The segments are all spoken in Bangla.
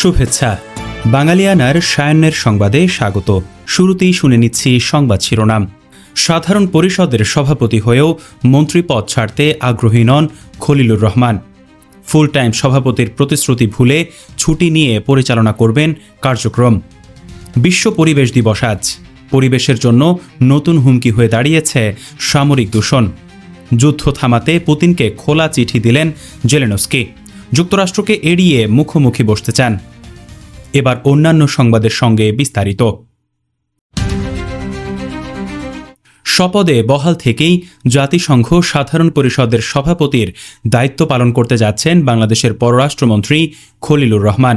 শুভেচ্ছা। বাঙালিয়ানার সায়ান্নের সংবাদে স্বাগত। শুরুতেই শুনে নিচ্ছি সংবাদ শিরোনাম। সাধারণ পরিষদের সভাপতি হয়েও মন্ত্রীপদ ছাড়তে আগ্রহী নন খলিলুর রহমান। ফুল টাইম সভাপতির প্রতিশ্রুতি ভুলে ছুটি নিয়ে পরিচালনা করবেন কার্যক্রম। বিশ্ব পরিবেশ দিবস আজ। পরিবেশের জন্য নতুন হুমকি হয়ে দাঁড়িয়েছে সামরিক দূষণ। যুদ্ধ থামাতে পুতিনকে খোলা চিঠি দিলেন জেলেনস্কি। যুক্তরাষ্ট্রকে এড়িয়ে মুখোমুখি বসতে চান। এবার অন্যান্য সংবাদের সঙ্গে বিস্তারিত। স্বপদে বহাল থেকেই জাতিসংঘ সাধারণ পরিষদের সভাপতির দায়িত্ব পালন করতে যাচ্ছেন বাংলাদেশের পররাষ্ট্রমন্ত্রী খলিলুর রহমান।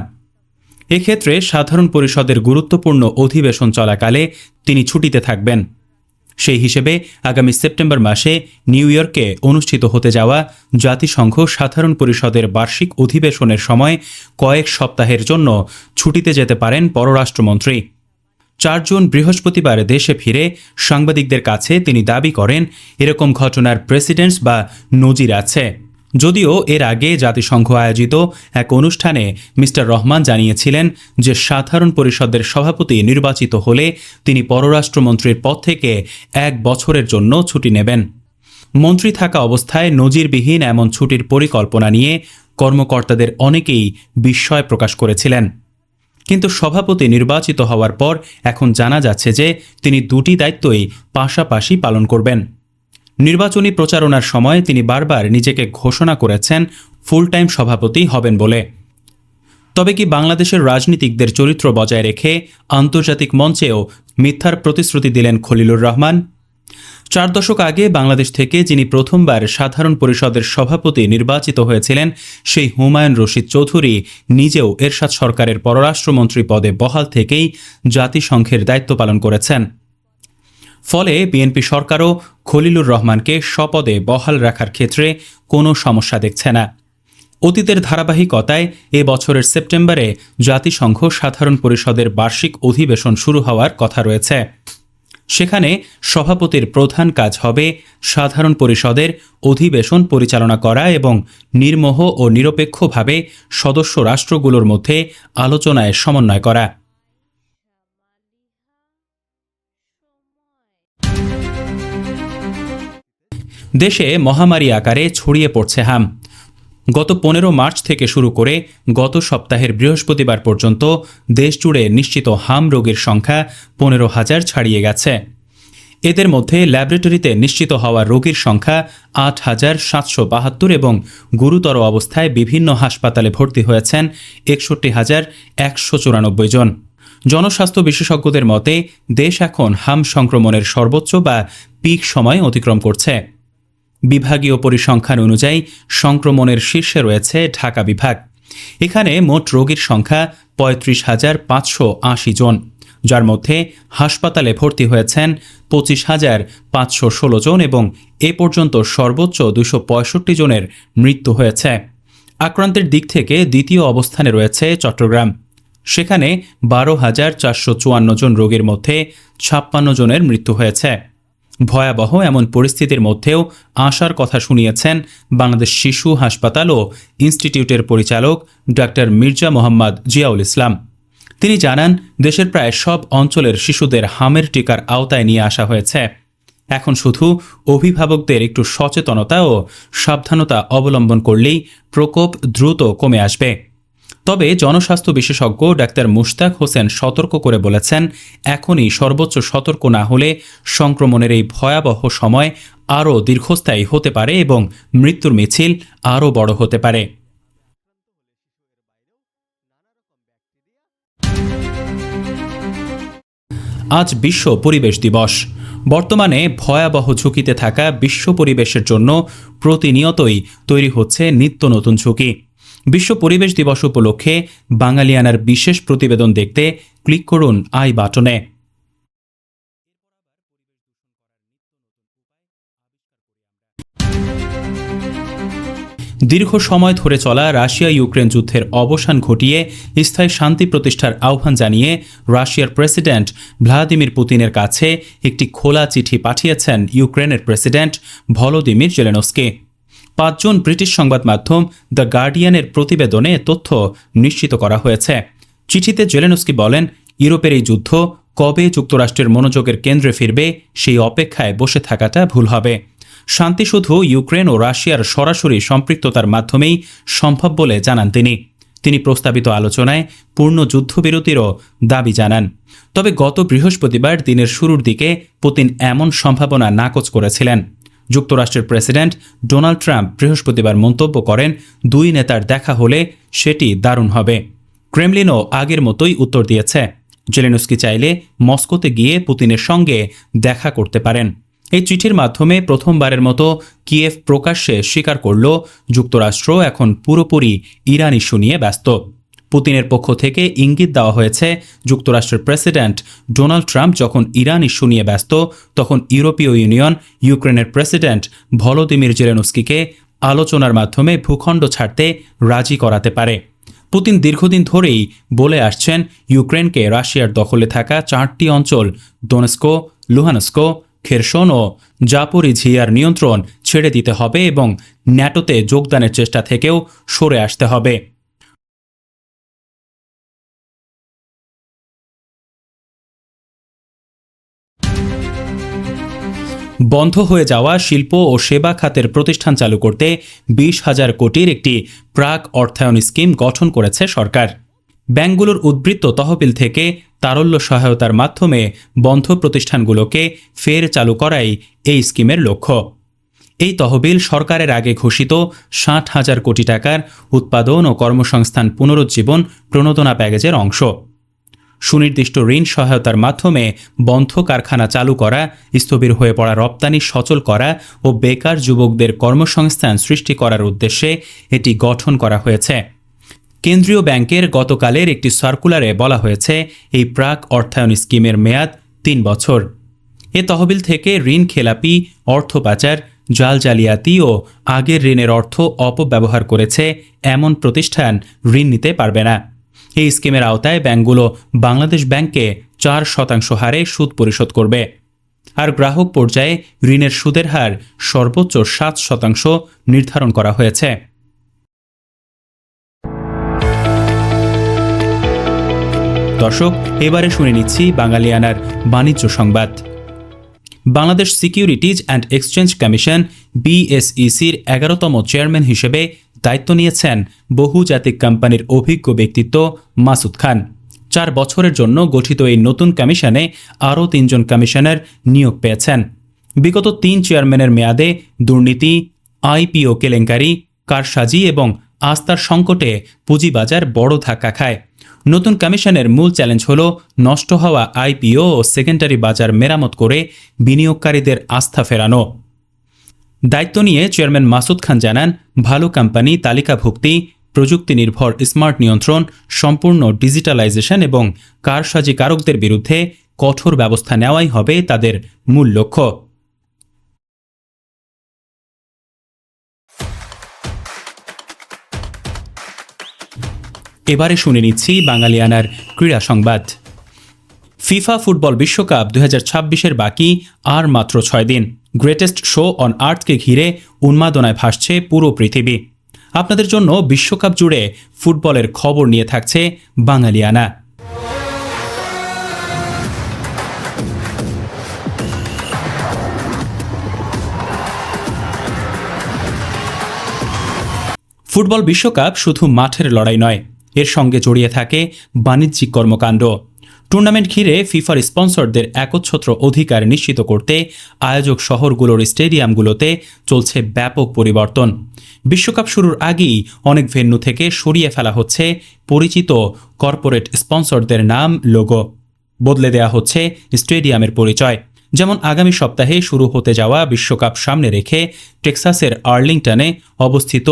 এক্ষেত্রে সাধারণ পরিষদের গুরুত্বপূর্ণ অধিবেশন চলাকালে তিনি ছুটিতে থাকবেন। সেই হিসেবে আগামী সেপ্টেম্বর মাসে নিউ ইয়র্কে অনুষ্ঠিত হতে যাওয়া জাতিসংঘ সাধারণ পরিষদের বার্ষিক অধিবেশনের সময় কয়েক সপ্তাহের জন্য ছুটিতে যেতে পারেন পররাষ্ট্রমন্ত্রী। 4 জুন বৃহস্পতিবার দেশে ফিরে সাংবাদিকদের কাছে তিনি দাবি করেন, এরকম ঘটনার প্রেসিডেন্টস বা নজির আছে। যদিও এর আগে জাতিসংঘ আয়োজিত এক অনুষ্ঠানে মিস্টার রহমান জানিয়েছিলেন যে সাধারণ পরিষদের সভাপতি নির্বাচিত হলে তিনি পররাষ্ট্রমন্ত্রীর পদ থেকে 1 বছরের জন্য ছুটি নেবেন। মন্ত্রী থাকা অবস্থায় নজিরবিহীন এমন ছুটির পরিকল্পনা নিয়ে কর্মকর্তাদের অনেকেই বিস্ময় প্রকাশ করেছিলেন। কিন্তু সভাপতি নির্বাচিত হওয়ার পর এখন জানা যাচ্ছে যে তিনি দুটি দায়িত্বই পাশাপাশি পালন করবেন। নির্বাচনী প্রচারণার সময় তিনি বারবার নিজেকে ঘোষণা করেছেন ফুল টাইম সভাপতি হবেন বলে। তবে কি বাংলাদেশের রাজনীতিকদের চরিত্র বজায় রেখে আন্তর্জাতিক মঞ্চেও মিথ্যার প্রতিশ্রুতি দিলেন খলিলুর রহমান? 4 দশক আগে বাংলাদেশ থেকে যিনি প্রথমবার সাধারণ পরিষদের সভাপতি নির্বাচিত হয়েছিলেন, সেই হুমায়ুন রশিদ চৌধুরী নিজেও এরশাদ সরকারের পররাষ্ট্রমন্ত্রী পদে বহাল থেকেই জাতিসংঘের দায়িত্ব পালন করেছেন। ফলে বিএনপি সরকারও খলিলুর রহমানকে স্বপদে বহাল রাখার ক্ষেত্রে কোনো সমস্যা দেখছে না। অতীতের ধারাবাহিকতায় এ বছরের সেপ্টেম্বরে জাতিসংঘ সাধারণ পরিষদের বার্ষিক অধিবেশন শুরু হওয়ার কথা রয়েছে। সেখানে সভাপতির প্রধান কাজ হবে সাধারণ পরিষদের অধিবেশন পরিচালনা করা এবং নির্মোহ ও নিরপেক্ষভাবে সদস্য রাষ্ট্রগুলোর মধ্যে আলোচনায় সমন্বয় করা। দেশে মহামারী আকারে ছড়িয়ে পড়ছে হাম। গত 15 মার্চ থেকে শুরু করে গত সপ্তাহের বৃহস্পতিবার পর্যন্ত দেশজুড়ে নিশ্চিত হাম রোগীর সংখ্যা 15,000 ছাড়িয়ে গেছে। এদের মধ্যে ল্যাবরেটরিতে নিশ্চিত হওয়া রোগীর সংখ্যা 8,772 এবং গুরুতর অবস্থায় বিভিন্ন হাসপাতালে ভর্তি হয়েছেন 61,194 জন। জনস্বাস্থ্য বিশেষজ্ঞদের মতে দেশ এখন হাম সংক্রমণের সর্বোচ্চ বা পিক সময় অতিক্রম করছে। বিভাগীয় পরিসংখ্যান অনুযায়ী সংক্রমণের শীর্ষে রয়েছে ঢাকা বিভাগ। এখানে মোট রোগীর সংখ্যা 35,580 জন, যার মধ্যে হাসপাতালে ভর্তি হয়েছেন 25,516 জন এবং এ পর্যন্ত সর্বোচ্চ 265 জনের মৃত্যু হয়েছে। আক্রান্তের দিক থেকে দ্বিতীয় অবস্থানে রয়েছে চট্টগ্রাম। সেখানে 12,454 জন রোগীর মধ্যে 56 জনের মৃত্যু হয়েছে। ভয়াবহ এমন পরিস্থিতির মধ্যেও আশার কথা শুনিয়েছেন বাংলাদেশ শিশু হাসপাতাল ও ইনস্টিটিউটের পরিচালক ডাক্তার মির্জা মোহাম্মদ জিয়াউল ইসলাম। তিনি জানান, দেশের প্রায় সব অঞ্চলের শিশুদের হামের টিকার আওতায় নিয়ে আসা হয়েছে। এখন শুধু অভিভাবকদের একটু সচেতনতা ও সাবধানতা অবলম্বন করলেই প্রকোপ দ্রুত কমে আসবে। তবে জনস্বাস্থ্য বিশেষজ্ঞ ডাক্তার মুশতাক হোসেন সতর্ক করে বলেছেন, এখনই সর্বোচ্চ সতর্ক না হলে সংক্রমণের এই ভয়াবহ সময় আরও দীর্ঘস্থায়ী হতে পারে এবং মৃত্যুর মিছিল আরও বড় হতে পারে। আজ বিশ্ব পরিবেশ দিবস। বর্তমানে ভয়াবহ ঝুঁকিতে থাকা বিশ্ব পরিবেশের জন্য প্রতিনিয়তই তৈরি হচ্ছে নিত্য নতুন ঝুঁকি। বিশ্ব পরিবেশ দিবস উপলক্ষে বাঙালিয়ানার বিশেষ প্রতিবেদন দেখতে ক্লিক করুন আই বাটনে। দীর্ঘ সময় ধরে চলা রাশিয়া ইউক্রেন যুদ্ধের অবসান ঘটিয়ে স্থায়ী শান্তি প্রতিষ্ঠার আহ্বান জানিয়ে রাশিয়ার প্রেসিডেন্ট ভ্লাদিমির পুতিনের কাছে একটি খোলা চিঠি পাঠিয়েছেন ইউক্রেনের প্রেসিডেন্ট ভলোদিমির জেলেনস্কি। 5 জন ব্রিটিশ সংবাদ মাধ্যম দ্য গার্ডিয়ানের প্রতিবেদনে তথ্য নিশ্চিত করা হয়েছে। চিঠিতে জেলেনস্কি বলেন, ইউরোপের এই যুদ্ধ কবে যুক্তরাষ্ট্রের মনোযোগের কেন্দ্রে ফিরবে সেই অপেক্ষায় বসে থাকাটা ভুল হবে। শান্তি শুধু ইউক্রেন ও রাশিয়ার সরাসরি সম্পৃক্ততার মাধ্যমেই সম্ভব বলে জানান তিনি প্রস্তাবিত আলোচনায় পূর্ণ যুদ্ধবিরতিরও দাবি জানান। তবে গত বৃহস্পতিবার দিনের শুরুর দিকে পুতিন এমন সম্ভাবনা নাকচ করেছিলেন। যুক্তরাষ্ট্রের প্রেসিডেন্ট ডোনাল্ড ট্রাম্প বৃহস্পতিবার মন্তব্য করেন, দুই নেতার দেখা হলে সেটি দারুণ হবে। ক্রেমলিনও আগের মতোই উত্তর দিয়েছে। জেলেনস্কি চাইলে মস্কোতে গিয়ে পুতিনের সঙ্গে দেখা করতে পারেন। এই চিঠির মাধ্যমে প্রথমবারের মতো কিয়েভ প্রকাশ্যে স্বীকার করল যুক্তরাষ্ট্র এখন পুরোপুরি ইরান ইস্যু নিয়ে ব্যস্ত। পুতিনের পক্ষ থেকে ইঙ্গিত দেওয়া হয়েছে, যুক্তরাষ্ট্রের প্রেসিডেন্ট ডোনাল্ড ট্রাম্প যখন ইরান ইস্যু নিয়ে ব্যস্ত, তখন ইউরোপীয় ইউনিয়ন ইউক্রেনের প্রেসিডেন্ট ভলোদিমির জেলেনস্কিকে আলোচনার মাধ্যমে ভূখণ্ড ছাড়তে রাজি করাতে পারে। পুতিন দীর্ঘদিন ধরেই বলে আসছেন, ইউক্রেনকে রাশিয়ার দখলে থাকা 4টি অঞ্চল দোনেস্কো, লুহানস্কো, খেরসন ও জাপোরিঝিয়ার নিয়ন্ত্রণ ছেড়ে দিতে হবে এবং ন্যাটোতে যোগদানের চেষ্টা থেকেও সরে আসতে হবে। বন্ধ হয়ে যাওয়া শিল্প ও সেবা খাতের প্রতিষ্ঠান চালু করতে 20,000 কোটির একটি প্রাক অর্থায়ন স্কিম গঠন করেছে সরকার। ব্যাংকগুলোর উদ্বৃত্ত তহবিল থেকে তারল্য সহায়তার মাধ্যমে বন্ধ প্রতিষ্ঠানগুলোকে ফের চালু করাই এই স্কিমের লক্ষ্য। এই তহবিল সরকারের আগে ঘোষিত 60,000 কোটি টাকার উৎপাদন ও কর্মসংস্থান পুনরুজ্জীবন প্রণোদনা প্যাকেজের অংশ। সুনির্দিষ্ট ঋণ সহায়তার মাধ্যমে বন্ধ কারখানা চালু করা, স্থবির হয়ে পড়া রপ্তানি সচল করা ও বেকার যুবকদের কর্মসংস্থান সৃষ্টি করার উদ্দেশ্যে এটি গঠন করা হয়েছে। কেন্দ্রীয় ব্যাংকের গতকালের একটি সার্কুলারে বলা হয়েছে, এই প্রাক অর্থায়ন স্কিমের মেয়াদ 3 বছর। এ তহবিল থেকে ঋণ খেলাপি, অর্থ পাচার, জাল জালিয়াতি ও আগের ঋণের অর্থ অপব্যবহার করেছে এমন প্রতিষ্ঠান ঋণ নিতে পারবে না। এই স্কিমের আওতায় ব্যাংকগুলো বাংলাদেশ ব্যাংককে 4% হারে সুদ পরিশোধ করবে। আর গ্রাহক পর্যায়ে ঋণের সুদের হার সর্বোচ্চ 7% নির্ধারণ করা হয়েছে। দর্শক, এবারে শুনে নিচ্ছি বাঙালিয়ানার বাণিজ্য সংবাদ। Bangladesh securities and exchange commission BSECর 11তম চেয়ারম্যান হিসেবে দায়িত্ব নিয়েছেন বহুজাতিক কোম্পানির অভিজ্ঞ ব্যক্তিত্ব মাসুদ খান। 4 বছরের জন্য গঠিত এই নতুন কমিশনে আরও 3 জন কমিশনার নিয়োগ পেয়েছেন। বিগত 3 চেয়ারম্যানের মেয়াদে দুর্নীতি, IPO কেলেঙ্কারি, কারসাজি এবং আস্থার সংকটে পুঁজিবাজার বড় ধাক্কা খায়। নতুন কমিশনের মূল চ্যালেঞ্জ হল নষ্ট হওয়া IPO ও সেকেন্ডারি বাজার মেরামত করে বিনিয়োগকারীদের আস্থা ফেরানো। দায়িত্ব নিয়ে চেয়ারম্যান মাসুদ খান জানান, ভালো কোম্পানি তালিকাভুক্তি, প্রযুক্তি নির্ভর স্মার্ট নিয়ন্ত্রণ, সম্পূর্ণ ডিজিটালাইজেশন এবং কারসাজিকারকদের বিরুদ্ধে কঠোর ব্যবস্থা নেওয়াই হবে তাদের মূল লক্ষ্য। এবারে শুনে নিচ্ছি বাঙালিয়ানার ক্রীড়া সংবাদ। ফিফা ফুটবল বিশ্বকাপ 2026-এর বাকি আর মাত্র 6 দিন। গ্রেটেস্ট শো অন আর্থকে ঘিরে উন্মাদনায় ভাসছে পুরো পৃথিবী। আপনাদের জন্য বিশ্বকাপ জুড়ে ফুটবলের খবর নিয়ে থাকছে বাঙালিয়ানা। ফুটবল বিশ্বকাপ শুধু মাঠের লড়াই নয়, এর সঙ্গে জড়িয়ে থাকে বাণিজ্যিক কর্মকাণ্ড। টুর্নামেন্ট ঘিরে ফিফার স্পন্সরদের একচ্ছত্র অধিকার নিশ্চিত করতে আয়োজক শহরগুলোর স্টেডিয়ামগুলোতে চলছে ব্যাপক পরিবর্তন। বিশ্বকাপ শুরুর আগেই অনেক ভেন্যু থেকে সরিয়ে ফেলা হচ্ছে পরিচিত কর্পোরেট স্পন্সরদের নাম, লোগো। বদলে দেয়া হচ্ছে স্টেডিয়ামের পরিচয়। যেমন আগামী সপ্তাহে শুরু হতে যাওয়া বিশ্বকাপ সামনে রেখে টেক্সাসের আর্লিংটনে অবস্থিত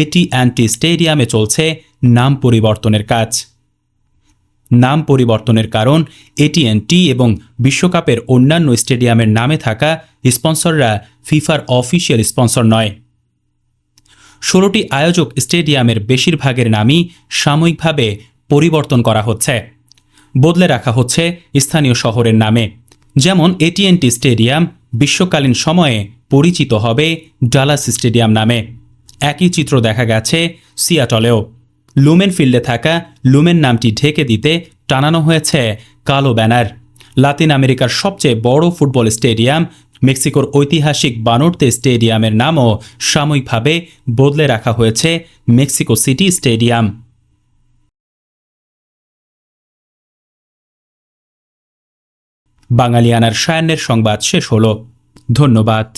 AT&T স্টেডিয়ামে চলছে নাম পরিবর্তনের কাজ। নাম পরিবর্তনের কারণ, AT&T এবং বিশ্বকাপের অন্যান্য স্টেডিয়ামের নামে থাকা স্পন্সররা ফিফার অফিসিয়াল স্পন্সর নয়। 16টি আয়োজক স্টেডিয়ামের বেশিরভাগের নামই সাময়িকভাবে পরিবর্তন করা হচ্ছে, বদলে রাখা হচ্ছে স্থানীয় শহরের নামে। যেমন AT&T স্টেডিয়াম বিশ্বকালীন সময়ে পরিচিত হবে ডালাস স্টেডিয়াম নামে। একই চিত্র দেখা গেছে সিয়াটলেও। লুমেন ফিল্ডে থাকা লুমেন নামটি ঢেকে দিতে টানানো হয়েছে কালো ব্যানার। লাতিন আমেরিকার সবচেয়ে বড় ফুটবল স্টেডিয়াম মেক্সিকোর ঐতিহাসিক বানর্তে স্টেডিয়ামের নামও সাময়িকভাবে বদলে রাখা হয়েছে মেক্সিকো সিটি স্টেডিয়াম। বাঙালিয়ানার সায়ান্নের সংবাদ শেষ হলো। ধন্যবাদ।